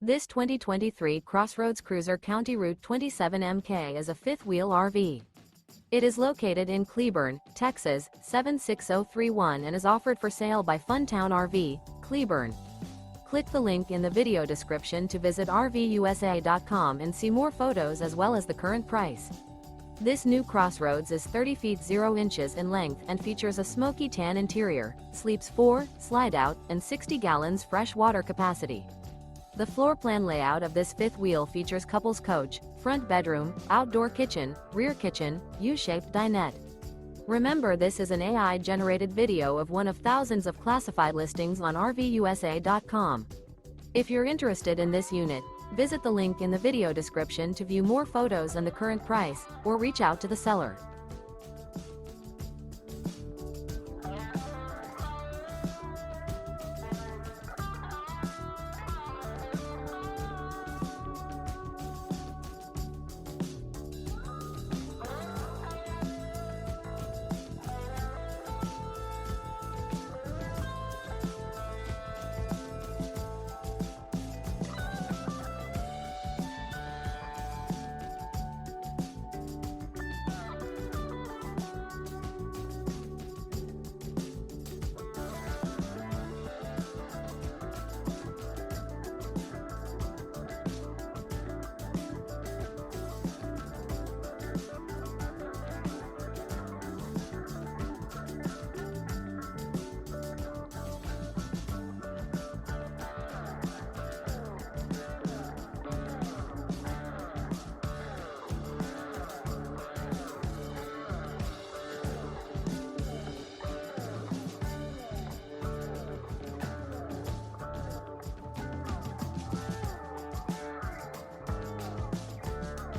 This 2023 CrossRoads Cruiser CR27MK is a fifth-wheel RV. It is located in Cleburne, Texas, 76031 and is offered for sale by Funtown RV, Cleburne. Click the link in the video description to visit RVUSA.com and see more photos as well as the current price. This new CrossRoads is 30 feet 0 inches in length and features a smoky tan interior, sleeps 4, Slideout, and 60 gallons fresh water capacity. The floor plan layout of this fifth wheel features couples coach, front bedroom, outdoor kitchen, rear kitchen, U-shaped dinette. Remember, this is an AI-generated video of one of thousands of classified listings on RVUSA.com. If you're interested in this unit, visit the link in the video description to view more photos and the current price, or reach out to the seller.